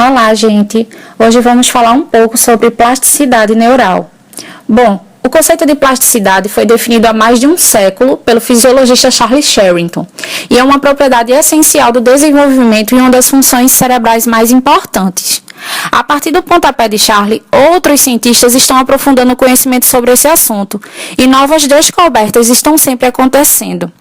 Olá, gente! Hoje vamos falar um pouco sobre plasticidade neural. Bom, o conceito de plasticidade foi definido há mais de um século pelo fisiologista Charles Sherrington e é uma propriedade essencial do desenvolvimento e uma das funções cerebrais mais importantes. A partir do pontapé de Charles, outros cientistas estão aprofundando o conhecimento sobre esse assunto e novas descobertas estão sempre acontecendo.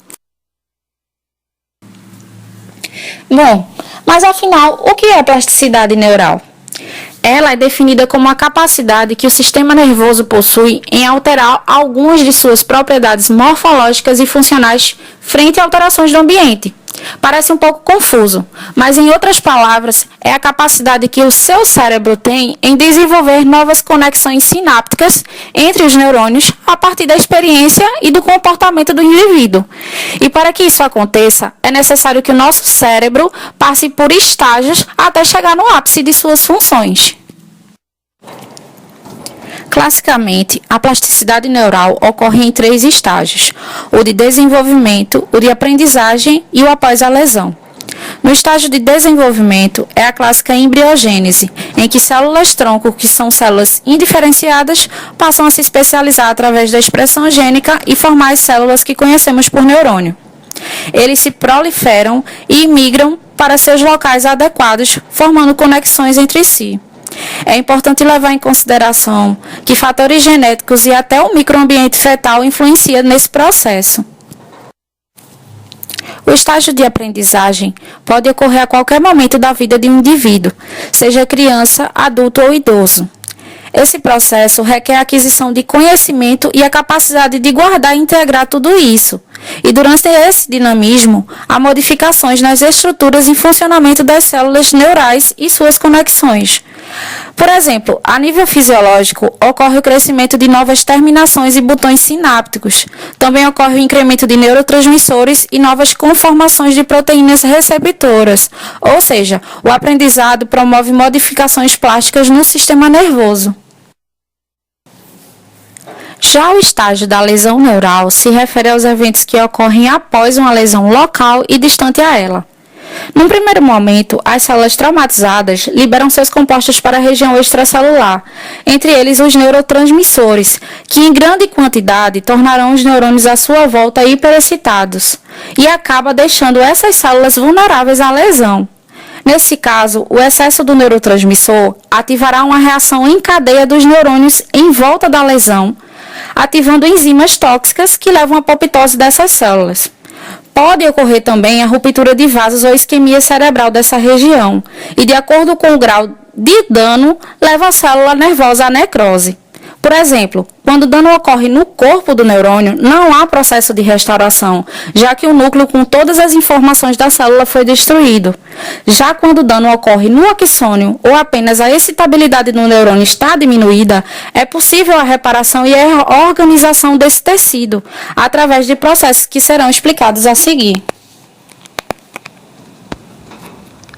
Bom, mas afinal, o que é plasticidade neural? Ela é definida como a capacidade que o sistema nervoso possui em alterar algumas de suas propriedades morfológicas e funcionais frente a alterações do ambiente. Parece um pouco confuso, mas em outras palavras, é a capacidade que o seu cérebro tem em desenvolver novas conexões sinápticas entre os neurônios a partir da experiência e do comportamento do indivíduo. E para que isso aconteça, é necessário que o nosso cérebro passe por estágios até chegar no ápice de suas funções. Classicamente, a plasticidade neural ocorre em 3 estágios: o de desenvolvimento, o de aprendizagem e o após a lesão. No estágio de desenvolvimento, é a clássica embriogênese, em que células-tronco, que são células indiferenciadas, passam a se especializar através da expressão gênica e formar as células que conhecemos por neurônio. Eles se proliferam e migram para seus locais adequados, formando conexões entre si. É importante levar em consideração que fatores genéticos e até o microambiente fetal influenciam nesse processo. O estágio de aprendizagem pode ocorrer a qualquer momento da vida de um indivíduo, seja criança, adulto ou idoso. Esse processo requer a aquisição de conhecimento e a capacidade de guardar e integrar tudo isso. E durante esse dinamismo, há modificações nas estruturas e funcionamento das células neurais e suas conexões. Por exemplo, a nível fisiológico, ocorre o crescimento de novas terminações e botões sinápticos. Também ocorre o incremento de neurotransmissores e novas conformações de proteínas receptoras. Ou seja, o aprendizado promove modificações plásticas no sistema nervoso. Já o estágio da lesão neural se refere aos eventos que ocorrem após uma lesão local e distante a ela. Num primeiro momento, as células traumatizadas liberam seus compostos para a região extracelular, entre eles os neurotransmissores, que em grande quantidade tornarão os neurônios à sua volta hiperexcitados, e acaba deixando essas células vulneráveis à lesão. Nesse caso, o excesso do neurotransmissor ativará uma reação em cadeia dos neurônios em volta da lesão, ativando enzimas tóxicas que levam à apoptose dessas células. Pode ocorrer também a ruptura de vasos ou isquemia cerebral dessa região, e de acordo com o grau de dano, leva a célula nervosa à necrose. Por exemplo, quando o dano ocorre no corpo do neurônio, não há processo de restauração, já que o núcleo com todas as informações da célula foi destruído. Já quando o dano ocorre no axônio ou apenas a excitabilidade do neurônio está diminuída, é possível a reparação e a organização desse tecido, através de processos que serão explicados a seguir.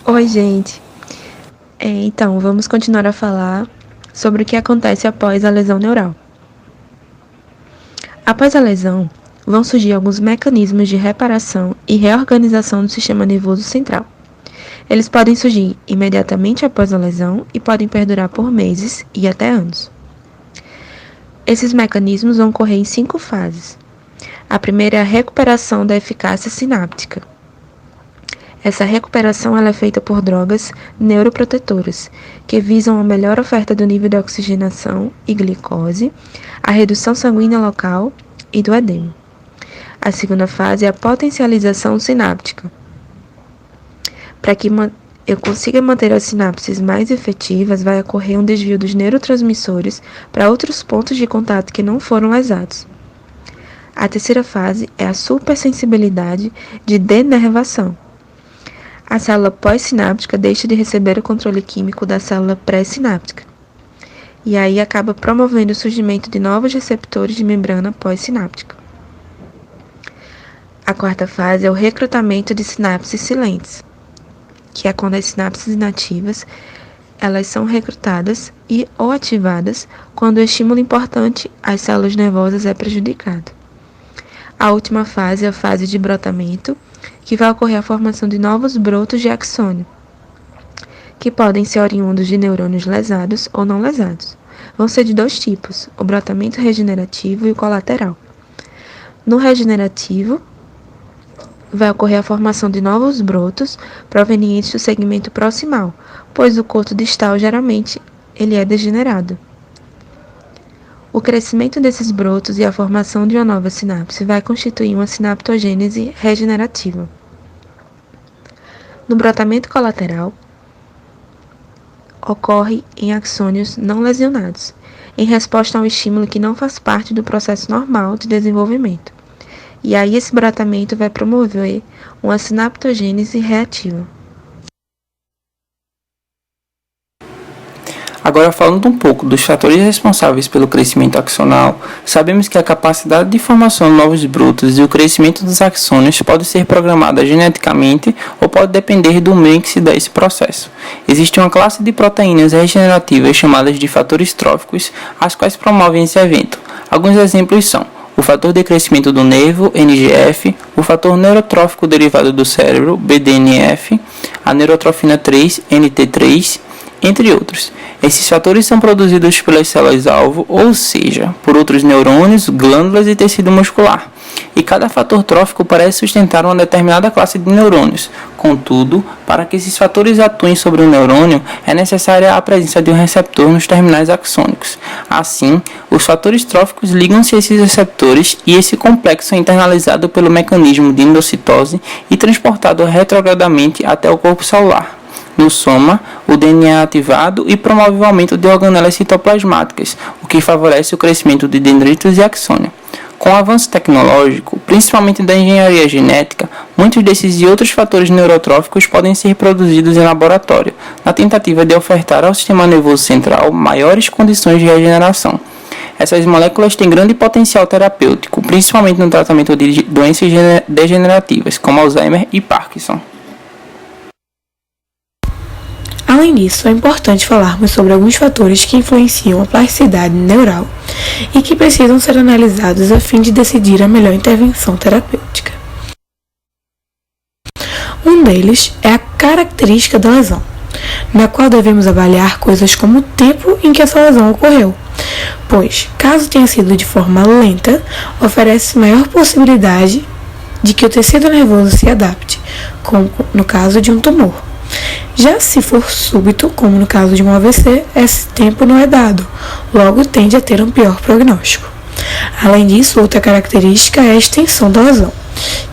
Oi, gente. Então, vamos continuar a falar sobre o que acontece após a lesão neural. Após a lesão, vão surgir alguns mecanismos de reparação e reorganização do sistema nervoso central. Eles podem surgir imediatamente após a lesão e podem perdurar por meses e até anos. Esses mecanismos vão ocorrer em 5 fases. A primeira é a recuperação da eficácia sináptica. Essa recuperação ela é feita por drogas neuroprotetoras, que visam a melhor oferta do nível de oxigenação e glicose, a redução sanguínea local e do edema. A segunda fase é a potencialização sináptica. Para que eu consiga manter as sinapses mais efetivas, vai ocorrer um desvio dos neurotransmissores para outros pontos de contato que não foram lesados. A terceira fase é a supersensibilidade de denervação. A célula pós-sináptica deixa de receber o controle químico da célula pré-sináptica, e aí acaba promovendo o surgimento de novos receptores de membrana pós-sináptica. A quarta fase é o recrutamento de sinapses silentes, que é quando as sinapses inativas elas são recrutadas e ou ativadas quando o estímulo importante às células nervosas é prejudicado. A última fase é a fase de brotamento, que vai ocorrer a formação de novos brotos de axônio, que podem ser oriundos de neurônios lesados ou não lesados. Vão ser de dois tipos, o brotamento regenerativo e o colateral. No regenerativo, vai ocorrer a formação de novos brotos provenientes do segmento proximal, pois o coto distal geralmente ele é degenerado. O crescimento desses brotos e a formação de uma nova sinapse vai constituir uma sinaptogênese regenerativa. No brotamento colateral, ocorre em axônios não lesionados, em resposta a um estímulo que não faz parte do processo normal de desenvolvimento. E aí esse brotamento vai promover uma sinaptogênese reativa. Agora, falando um pouco dos fatores responsáveis pelo crescimento axonal, sabemos que a capacidade de formação de novos brotos e o crescimento dos axônios pode ser programada geneticamente ou pode depender do meio em que se dá esse processo. Existe uma classe de proteínas regenerativas chamadas de fatores tróficos, as quais promovem esse evento. Alguns exemplos são o fator de crescimento do nervo, NGF, o fator neurotrófico derivado do cérebro, BDNF, a neurotrofina 3, NT3, entre outros. Esses fatores são produzidos pelas células-alvo, ou seja, por outros neurônios, glândulas e tecido muscular. E cada fator trófico parece sustentar uma determinada classe de neurônios. Contudo, para que esses fatores atuem sobre o neurônio, é necessária a presença de um receptor nos terminais axônicos. Assim, os fatores tróficos ligam-se a esses receptores e esse complexo é internalizado pelo mecanismo de endocitose e transportado retrogradamente até o corpo celular. No soma, o DNA é ativado e promove o aumento de organelas citoplasmáticas, o que favorece o crescimento de dendritos e axônio. Com o avanço tecnológico, principalmente da engenharia genética, muitos desses e outros fatores neurotróficos podem ser produzidos em laboratório, na tentativa de ofertar ao sistema nervoso central maiores condições de regeneração. Essas moléculas têm grande potencial terapêutico, principalmente no tratamento de doenças degenerativas, como Alzheimer e Parkinson. Além disso, é importante falarmos sobre alguns fatores que influenciam a plasticidade neural e que precisam ser analisados a fim de decidir a melhor intervenção terapêutica. Um deles é a característica da lesão, na qual devemos avaliar coisas como o tempo em que essa lesão ocorreu, pois, caso tenha sido de forma lenta, oferece maior possibilidade de que o tecido nervoso se adapte, como no caso de um tumor. Já se for súbito, como no caso de um AVC, esse tempo não é dado, logo tende a ter um pior prognóstico. Além disso, outra característica é a extensão da lesão,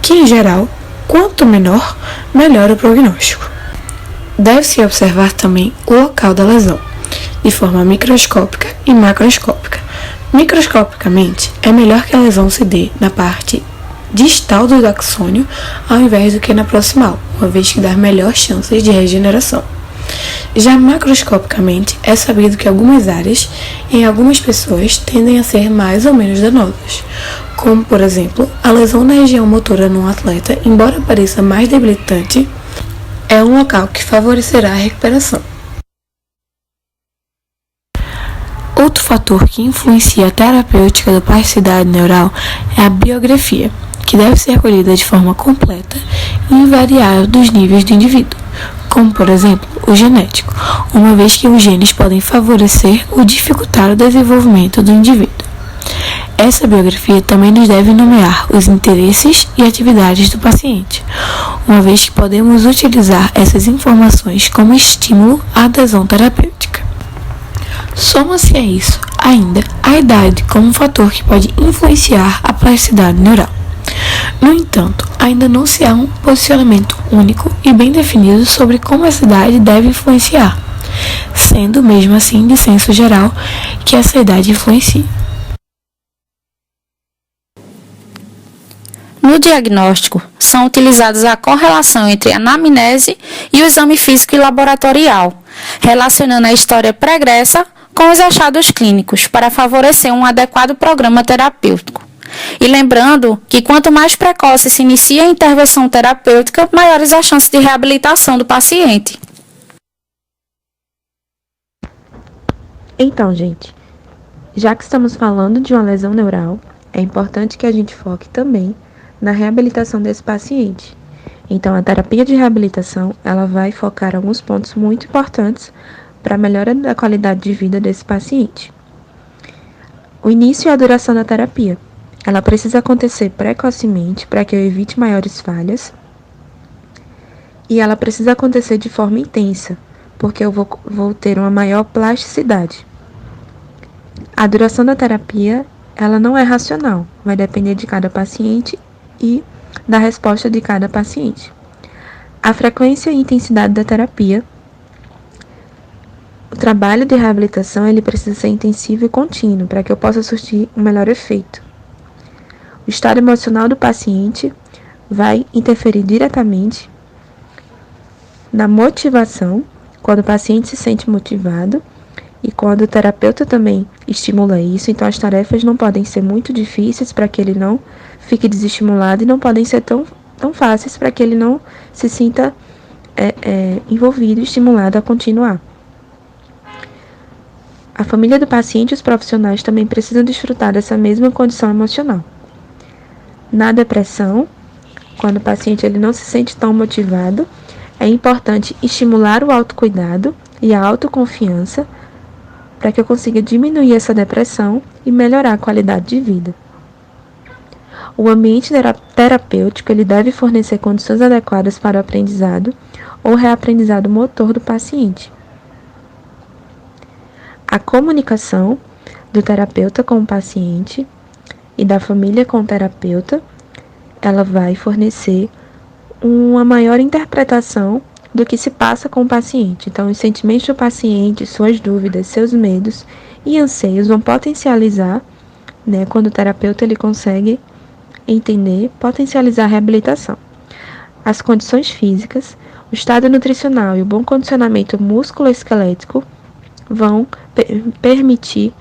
que em geral, quanto menor, melhor o prognóstico. Deve-se observar também o local da lesão, de forma microscópica e macroscópica. Microscopicamente, é melhor que a lesão se dê na parte distal do axônio ao invés do que na proximal, uma vez que dá melhor chances de regeneração. Já macroscopicamente, é sabido que algumas áreas, em algumas pessoas, tendem a ser mais ou menos danosas, como, por exemplo, a lesão na região motora num atleta, embora pareça mais debilitante, é um local que favorecerá a recuperação. Outro fator que influencia a terapêutica da plasticidade neural é a biografia, que deve ser recolhida de forma completa e invariável dos níveis do indivíduo, como, por exemplo, o genético, uma vez que os genes podem favorecer ou dificultar o desenvolvimento do indivíduo. Essa biografia também nos deve nomear os interesses e atividades do paciente, uma vez que podemos utilizar essas informações como estímulo à adesão terapêutica. Soma-se a isso, ainda, a idade como um fator que pode influenciar a plasticidade neural. No entanto, ainda não se há um posicionamento único e bem definido sobre como essa idade deve influenciar, sendo mesmo assim de senso geral que essa idade influencia. No diagnóstico, são utilizados a correlação entre a anamnese e o exame físico e laboratorial, relacionando a história pregressa com os achados clínicos para favorecer um adequado programa terapêutico. E lembrando que quanto mais precoce se inicia a intervenção terapêutica, maiores as chances de reabilitação do paciente. Então, gente, já que estamos falando de uma lesão neural, é importante que a gente foque também na reabilitação desse paciente. Então, a terapia de reabilitação, ela vai focar alguns pontos muito importantes para a melhora da qualidade de vida desse paciente. O início e a duração da terapia. Ela precisa acontecer precocemente para que eu evite maiores falhas. E ela precisa acontecer de forma intensa, porque eu vou ter uma maior plasticidade. A duração da terapia, ela não é racional, vai depender de cada paciente e da resposta de cada paciente. A frequência e intensidade da terapia. O trabalho de reabilitação ele precisa ser intensivo e contínuo para que eu possa surtir um melhor efeito. O estado emocional do paciente vai interferir diretamente na motivação, quando o paciente se sente motivado e quando o terapeuta também estimula isso. Então, as tarefas não podem ser muito difíceis para que ele não fique desestimulado e não podem ser tão fáceis para que ele não se sinta envolvido e estimulado a continuar. A família do paciente e os profissionais também precisam desfrutar dessa mesma condição emocional. Na depressão, quando o paciente ele não se sente tão motivado, é importante estimular o autocuidado e a autoconfiança para que eu consiga diminuir essa depressão e melhorar a qualidade de vida. O ambiente terapêutico ele deve fornecer condições adequadas para o aprendizado ou reaprendizado motor do paciente. A comunicação do terapeuta com o paciente e da família com o terapeuta, ela vai fornecer uma maior interpretação do que se passa com o paciente. Então, os sentimentos do paciente, suas dúvidas, seus medos e anseios vão potencializar, quando o terapeuta ele consegue entender, potencializar a reabilitação. As condições físicas, o estado nutricional e o bom condicionamento músculo-esquelético vão permitir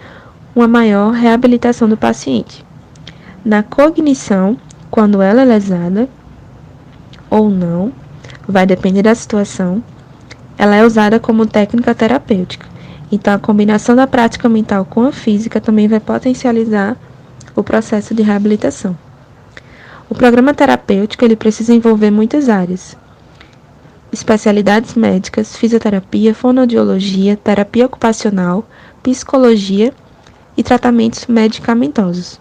uma maior reabilitação do paciente. Na cognição, quando ela é lesada ou não, vai depender da situação, ela é usada como técnica terapêutica. Então, a combinação da prática mental com a física também vai potencializar o processo de reabilitação. O programa terapêutico ele precisa envolver muitas áreas: especialidades médicas, fisioterapia, fonoaudiologia, terapia ocupacional, psicologia e tratamentos medicamentosos.